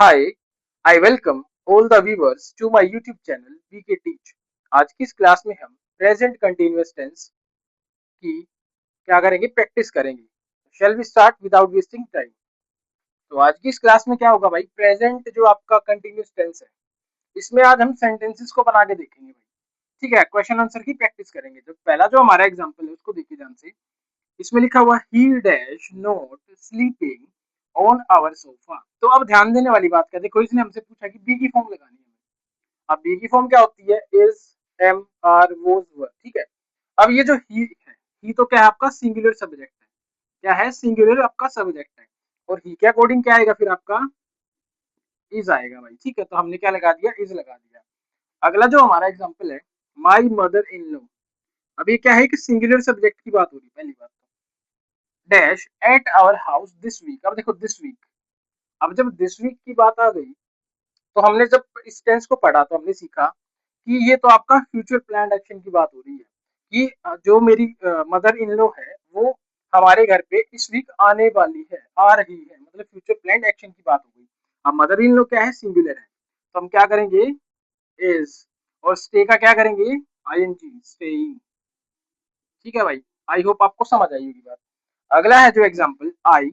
Hi, I welcome all the viewers to my YouTube channel VK Teach। आज की इस class में हम प्रेजेंट कंटिन्यूअस टेंस की क्या करेंगे, प्रैक्टिस करेंगे। Shall we start without wasting time. तो आज की इस क्लास में क्या होगा भाई, प्रेजेंट जो आपका कंटिन्यूअस टेंस है, इसमें आज हम सेंटेंसेस को बना के देखेंगे भाई। ठीक है, क्वेश्चन आंसर की प्रैक्टिस करेंगे। जो पहला जो हमारा एग्जाम्पल है उसको देखिए ध्यान से। इसमें लिखा हुआ ही dash not sleeping on our sofa. तो अब ध्यान देने वाली बात क्या, देखो इसने हमसे पूछा कि बी की फॉर्म लगानी है। अब बी की फॉर्म क्या होती है, इज, एम, आर, वोज, वर। ठीक है, अब ये जो ही है, ही तो क्या है आपका सिंगुलर सब्जेक्ट है। क्या है, सिंगुलर आपका सब्जेक्ट है। और ही के अकॉर्डिंग क्या आएगा फिर आपका, इज आएगा भाई। ठीक है, तो हमने क्या लगा दिया, इज लगा दिया। अगला जो हमारा एग्जाम्पल है, माई मदर इन लॉ। अब ये क्या है कि सिंगुलर सब्जेक्ट की बात हो रही है। पहली बात dash at our house this week. अब देखो दिस वीक, अब जब दिस वीक की बात आ गई तो हमने जब इस टेंस को पढ़ा तो हमने सीखा कि ये तो आपका फ्यूचर प्लान एक्शन की बात हो रही है कि जो मेरी मदर इन लॉ है वो हमारे घर पे इस वीक आने वाली है, आ रही है, मतलब फ्यूचर प्लान एक्शन की बात हो गई। अब मदर इन लॉ क्या है, सिंगुलर है, तो हम क्या करेंगे, इज। और स्टे का क्या करेंगे, आईएनजी, स्टेइंग। ठीक है भाई, आई होप आपको समझ आई होगी बात। अगला है जो example, I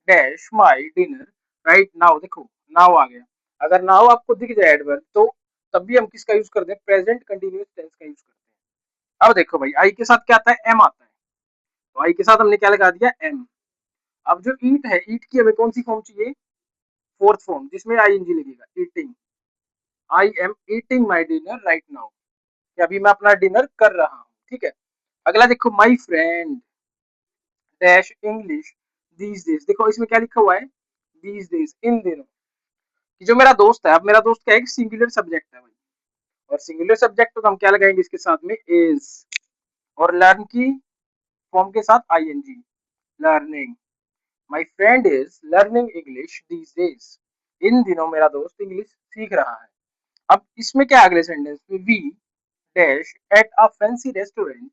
dash my dinner right now. देखो नाउ आ गया। अगर नाउ आपको दिख जाए एडवर्ब तो तब भी हम किसका यूज करते हैं, प्रेजेंट कंटिन्यूअस टेंस का यूज करते हैं। अब देखो भाई, आई के साथ क्या आता है, एम आता है। तो आई के साथ हमने क्या लगा दिया, एम। अब जो ईट है, ईट की हमें कौन सी फॉर्म चाहिए, फोर्थ फॉर्म, जिसमें आई एन जी लगेगा, eating. I am eating my dinner right now, कि अभी मैं अपना डिनर कर रहा हूँ। ठीक है, अगला देखो, my friend dash English these days. देखो इसमें क्या लिखा हुआ है, दीज डेज, इन दिनों। कि जो मेरा दोस्त है, अब मेरा दोस्त क्या है, सिंगुलर सब्जेक्ट है भाई। और सिंगुलर सब्जेक्ट तो हम क्या लगाएंगे इसके साथ में, इज। और लर्न की फॉर्म के साथ ING, learning. My friend is learning English these days. इन दिनों मेरा दोस्त इंग्लिश सीख रहा है। अब इसमें क्या अगले सेंटेंस में, we dash at a fancy restaurant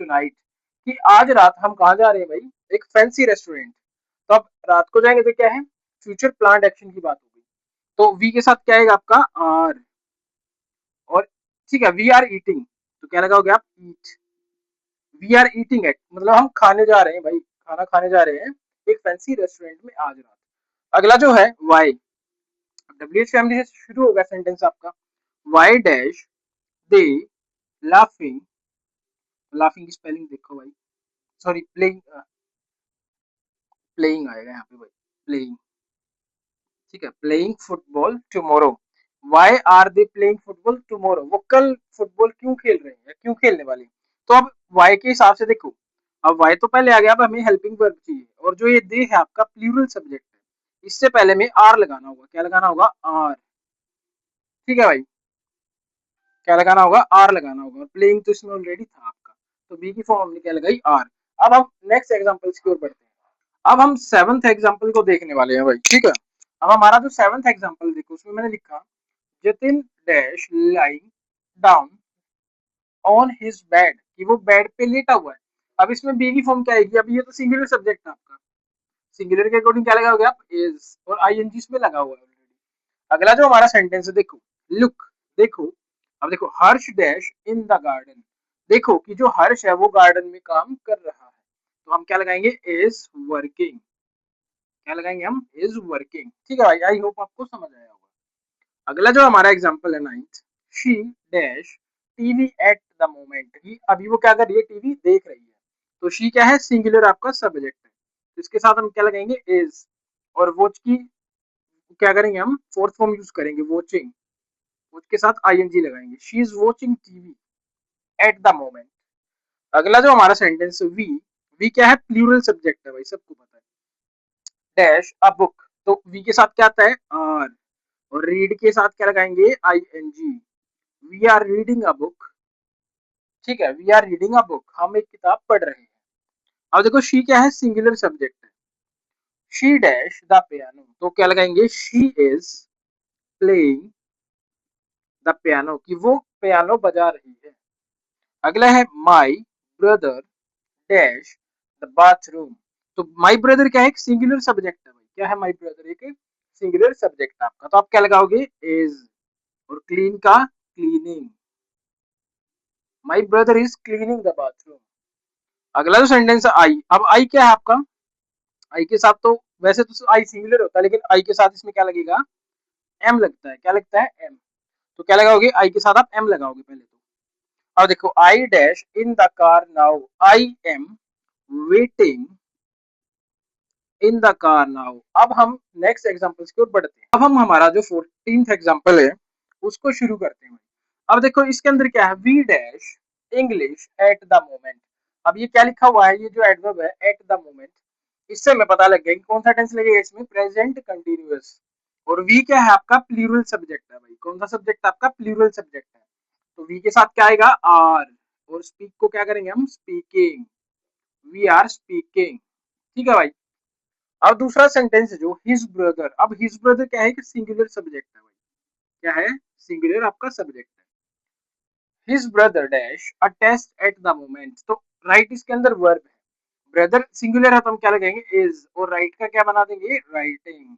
tonight. कि आज रात हम कहाँ जा रहे हैं भाई, एक फैंसी रेस्टोरेंट। तो अब रात को जाएंगे तो क्या है, फ्यूचर प्लान एक्शन की बात हो गई। तो वी के साथ क्या आएगा आपका, आर। और ठीक है, वी आर ईटिंग, तो क्या लगाओगे आप, ईट। वी आर ईटिंग एट, मतलब हम खाने जा रहे हैं भाई, खाना खाने जा रहे हैं एक फैंसी रेस्टोरेंट में आज रात। अगला जो है वाई, डब्ल्यू एच फैमिली से शुरू होगा सेंटेंस आपका। वाई डैश दे लाफिंग, लाफिंग की स्पेलिंग देखो भाई, सॉरी प्लेइंग, प्लेइंग आएगा यहाँ पे भाई, प्लेइंग। ठीक है, playing football tomorrow. Why are they playing football tomorrow, वो कल फुटबॉल क्यों खेल रहे हैं, क्यों खेलने वाले हैं। तो अब वाई के हिसाब से देखो, अब वाई तो पहले आ गया, अब हमें हेल्पिंग वर्ब चाहिए। और जो ये दे है आपका प्लूरल सब्जेक्ट है, इससे पहले में आर लगाना होगा। क्या लगाना होगा, आर। ठीक है भाई, क्या लगाना होगा, आर लगाना होगा। और प्लेइंग तो इसमें ऑलरेडी था आपका, तो बी की फॉर्म हमने क्या लगाई, आर। अब हम नेक्स्ट एग्जाम्पल की ओर बढ़ते हैं। अब हम सेवंथ एग्जाम्पल को देखने वाले हैं भाई। ठीक है, अब हमारा जो सेवंथ एग्जाम्पल देखो, उसमें मैंने लिखा Jatin dash lying down on his bed, कि वो बेड पे लेटा हुआ है। अब इसमें बी की फॉर्म क्या आएगी, अब ये तो सिंगुलर सब्जेक्ट है आपका, सिंगुलर के अकॉर्डिंग क्या लगाओगे आप, इज। और आईएनजी इसमें लगा हुआ है ऑलरेडी। अगला जो हमारा सेंटेंस है देखो, लुक, देखो। अब देखो, हर्ष डैश इन द गार्डन। देखो कि जो हर्ष है वो गार्डन में काम कर रहा है। तो हम क्या लगाएंगे, इज वर्किंग। क्या लगाएंगे हम, इज वर्किंग। ठीक है भाई, आई होप आपको समझ आया होगा। अगला जो हमारा एग्जांपल है ninth, she dash TV at the moment, कि अभी वो क्या कर रही है, टीवी देख रही है। तो शी क्या है, सिंगुलर आपका सब्जेक्ट है, तो इसके साथ हम क्या लगाएंगे, इज। और वॉच की क्या करेंगे हम, फोर्थ फॉर्म यूज करेंगे, वॉचिंग। वॉच के साथ आईएनजी लगाएंगे, she is watching TV at the moment. अगला जो हमारा सेंटेंस, वी क्या है, प्लूरल सब्जेक्ट है भाई, सबको पता है। डैश अ बुक, तो वी के साथ क्या आता है, आर। और रीड के साथ क्या लगाएंगे, I N G. We are reading a book. ठीक है, we are reading a book, हम एक किताब पढ़ रहे हैं। अब देखो शी क्या है, सिंगुलर सब्जेक्ट है। शी डैश द पियानो, तो क्या लगाएंगे, she is playing the piano, कि वो पियानो बजा रही है। अगला है my brother dash the bathroom. तो माई ब्रदर क्या है, एक सिंगुलर सब्जेक्ट है भाई। क्या है, माई ब्रदर एक सिंगुलर सब्जेक्ट आपका, तो आप क्या लगाओगे इज, और क्लीन का cleaning, my brother is cleaning the bathroom. अगला जो सेंटेंस है आई, अब आई क्या है आपका, आई के साथ तो वैसे तो आई सिंगुलर होता है, लेकिन आई के साथ इसमें क्या लगेगा, एम लगता है, क्या लगता है एम, तो क्या लगाओगे आई के साथ आप एम लगाओगे पहले तो। अब देखो I dash in the car now, I am waiting in the car now. अब हम नेक्स्ट एग्जांपल्स की ओर बढ़ते हैं। अब हम हमारा जो 14th एग्जांपल है उसको शुरू करते हैं। अब देखो इसके अंदर क्या है, we dash English at the moment. अब ये क्या लिखा हुआ है, ये जो एडवर्ब है एट द मोमेंट, इससे हमें पता लग गया कि कौन सा टेंस लगेगा इसमें, प्रेजेंट कंटिन्यूअस। और वी क्या है आपका, प्लूरल सब्जेक्ट है भाई, कौन सा सब्जेक्ट आपका, प्लूरल सब्जेक्ट है, तो वी के साथ क्या आएगा आर, और स्पीक को क्या करेंगे हम, स्पीकिंग, वी आर स्पीकिंग, ठीक है भाई। अब दूसरा सेंटेंस है जो हिज ब्रदर, अब हिज ब्रदर क्या है कि सिंगुलर सब्जेक्ट है भाई, क्या है, सिंगुलर आपका सब्जेक्ट है। His brother dash a test at the moment, तो राइट इसके अंदर वर्ब है, ब्रदर सिंगुलर है तो हम क्या लगाएंगे इज, और राइट का क्या बना देंगे writing,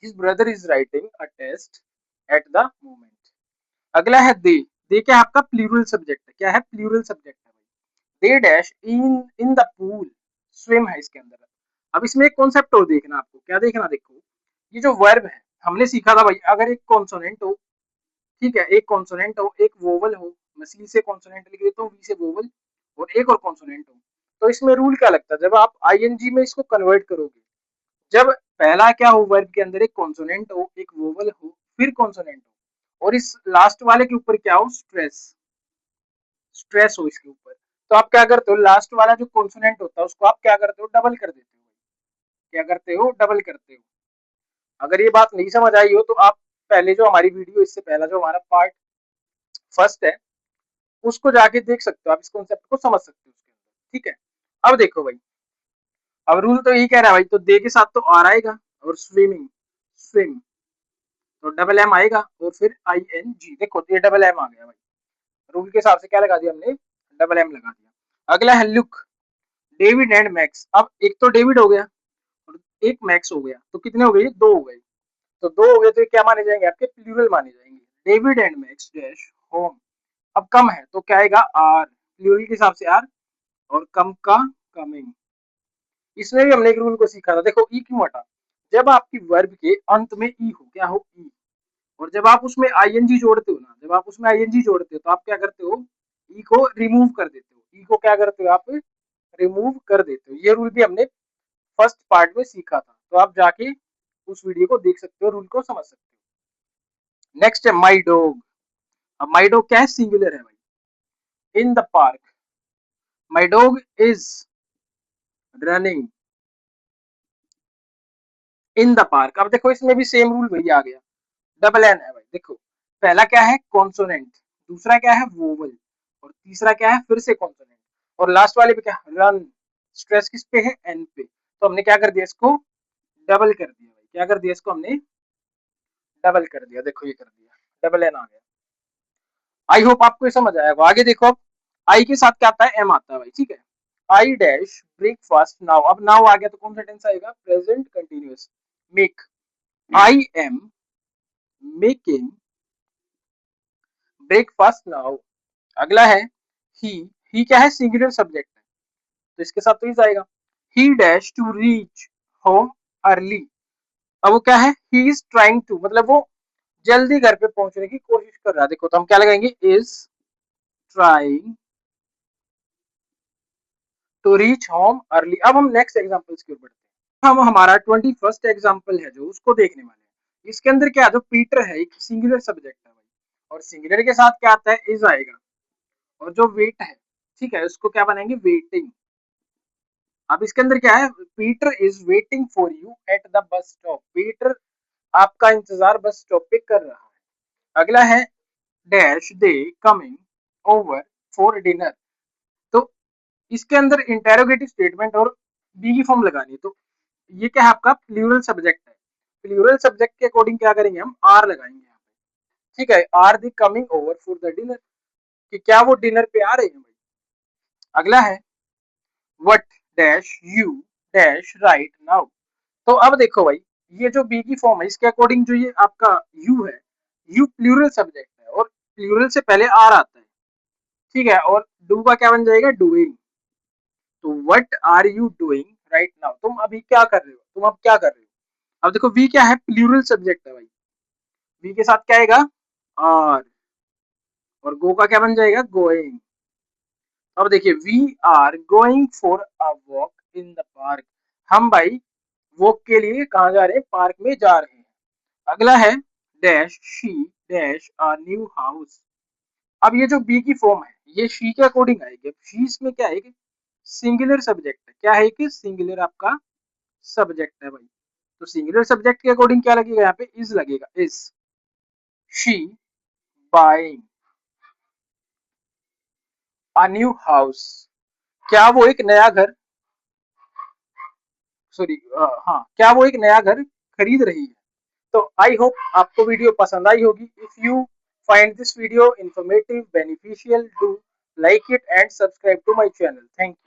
his brother is writing a test at the moment. अगला है दे क्या है आपका प्लूरल सब्जेक्ट है, क्या है प्लूरल सब्जेक्ट है भाई, they dash in in the pool, swim है इसके अंदर। अब इसमें एक कॉन्सेप्ट और देखना आपको, क्या देखना, देखो ये जो वर्ब है हमने सीखा था भाई, अगर एक कॉन्सोनेंट हो, ठीक है, एक कॉन्सोनेंट हो एक वोवल हो, मैं सी से कॉन्सोनेंट लिख देता हूँ, वी से वोवल, और एक और कॉन्सोनेंट हो, तो इसमें रूल क्या लगता है, जब आप आईएनजी में इसको कन्वर्ट करोगे, जब पहला क्या हो वर्ब के अंदर, एक कॉन्सोनेंट हो एक वोवल हो फिर कॉन्सोनेंट हो, और इस लास्ट वाले के ऊपर क्या हो, स्ट्रेस, स्ट्रेस हो इसके ऊपर, तो आप क्या करते हो, लास्ट वाला जो कॉन्सोनेंट होता है उसको आप क्या करते हो, डबल कर देते हो, क्या करते हो, डबल करते हो। अगर ये बात नहीं समझ आई हो तो आप पहले जो हमारी वीडियो, इससे पहला जो हमारा पार्ट फर्स्ट है उसको जाके देख सकते हो, आप इस कॉन्सेप्ट को समझ सकते हो उसके अंदर, ठीक है। अब देखो भाई, अब रूल तो यही कह रहा है भाई, तो दे के साथ तो आर आएगा, और स्विमिंग, स्विम, तो डबल एम आएगा, और फिर आई एन जी, देखो ये डबल एम आ गया भाई, रूल के हिसाब से क्या लगा दिया हमने, डबल एम लगा दिया। अगला है लुक, डेविड एंड मैक्स, अब एक तो डेविड हो गया और एक मैक्स हो गया, तो कितने हो गए, दो हो गए, तो दो हो गए तो ये क्या माने जाएंगे आपके, प्लूरल माने जाएंगे, David and max dash home. अब कम है तो क्या आएगा आर, प्लूरल के हिसाब से आर, और कम का कमिंग। इसमें भी हमने एक रूल को सीखा था, देखो ई क्यों हटा, जब आपकी वर्ब के अंत में ई हो, क्या हो ई, और जब आप उसमें आईएनजी जोड़ते हो ना, जब आप उसमें आईएनजी जोड़ते हो तो आप क्या करते हो, ई को रिमूव कर देते हो, ई को क्या करते हो आप, रिमूव कर देते हो। ये रूल भी हमने फर्स्ट पार्ट में सीखा था, तो आप जाके उस वीडियो को देख सकते हो, रूल को समझ सकते हो। नेक्स्ट है माई डॉग, अब माई डॉग क्या है, सिंगुलर है भाई, इन the park, my dog is running in the park. अब देखो इसमें भी सेम रूल वही आ गया, डबल एन है भाई, देखो पहला क्या है कॉन्सोनेंट, दूसरा क्या है वोवल, और तीसरा क्या है फिर से कॉन्सोनेंट, और लास्ट वाले पे क्या रन, स्ट्रेस किस पे है, एन पे, तो हमने क्या कर दिया इसको, डबल कर दिया भाई, क्या कर दिया इसको हमने, डबल कर दिया, देखो ये कर दिया, डबल एन आ गया। आई होप आपको ये समझ आया होगा। आगे देखो, अब आई के साथ क्या आता है, एम आता है भाई, ठीक है। आई डैश ब्रेकफास्ट नाउ, अब नाउ आ गया तो कौन सा टेंस आएगा, present continuous, make, I am making breakfast now. अगला है ही, ही क्या है, सिंगुलर सब्जेक्ट है, तो इसके साथ तो ही जाएगा, he dash to reach home early. अब वो क्या है, ही इज ट्राइंग टू, मतलब वो जल्दी घर पे पहुंचने की कोशिश कर रहा है, देखो तो हम क्या लगाएंगे, is trying to reach home early. अब हम नेक्स्ट एग्जांपल्स की ओर बढ़ते हैं। हम हमारा 21st एग्जांपल है जो उसको देखने वाले हैं। इसके अंदर क्या है, जो पीटर है एक सिंगुलर सब्जेक्ट है भाई, और सिंगुलर के साथ क्या आता है, इज आएगा, और जो वेट है, ठीक है, उसको क्या बनाएंगे, वेटिंग। अब इसके अंदर क्या है, Peter is waiting for you at the bus stop, Peter आपका इंतजार बस स्टॉप पे कर रहा है। अगला है dash they coming over for dinner, तो इसके अंदर इंटेरोगेटिव स्टेटमेंट और बी की फॉर्म लगानी है, तो ये क्या है आपका प्लूरल सब्जेक्ट है, प्लूरल सब्जेक्ट के अकॉर्डिंग क्या करेंगे, हम आर लगाएंगे यहाँ पे, ठीक है, are they coming over for the dinner, कि क्या वो डिनर पे आ रहे हैं भाई। अगला है what dash you dash right now, तो अब देखो भाई, ये जो बी की फॉर्म है इसके अकॉर्डिंग जो ये आपका यू है, यू प्लूरल सब्जेक्ट है और प्लूरल से पहले आर आता है, ठीक है। और डू का क्या बन जाएगा, डूइंग। तो what are you doing right now, तुम अभी क्या कर रहे हो, तुम अब क्या कर रहे हो। अब देखो वी क्या है, प्लूरल सब्जेक्ट है भाई, वी के साथ क्या आएगा, आर, और गो का क्या बन जाएगा, गोइंग। अब देखिए we are going for a walk in the park, हम भाई वॉक के लिए कहाँ जा रहे हैं, पार्क में जा रहे हैं। अगला है dash she dash a new house. अब ये जो बी की फॉर्म है ये शी के अकॉर्डिंग आएगी। अब शी इसमें क्या है कि सिंगुलर सब्जेक्ट है, क्या है कि सिंगुलर आपका सब्जेक्ट है भाई। तो सिंगुलर सब्जेक्ट के अकॉर्डिंग क्या लगेगा, यहाँ पे इज लगेगा, is she buying a new house, क्या वो एक नया घर, सॉरी हाँ, क्या वो एक नया घर खरीद रही है। तो आई होप आपको वीडियो पसंद आई होगी। If you find this video informative beneficial, do like it and subscribe to my channel. Thank you.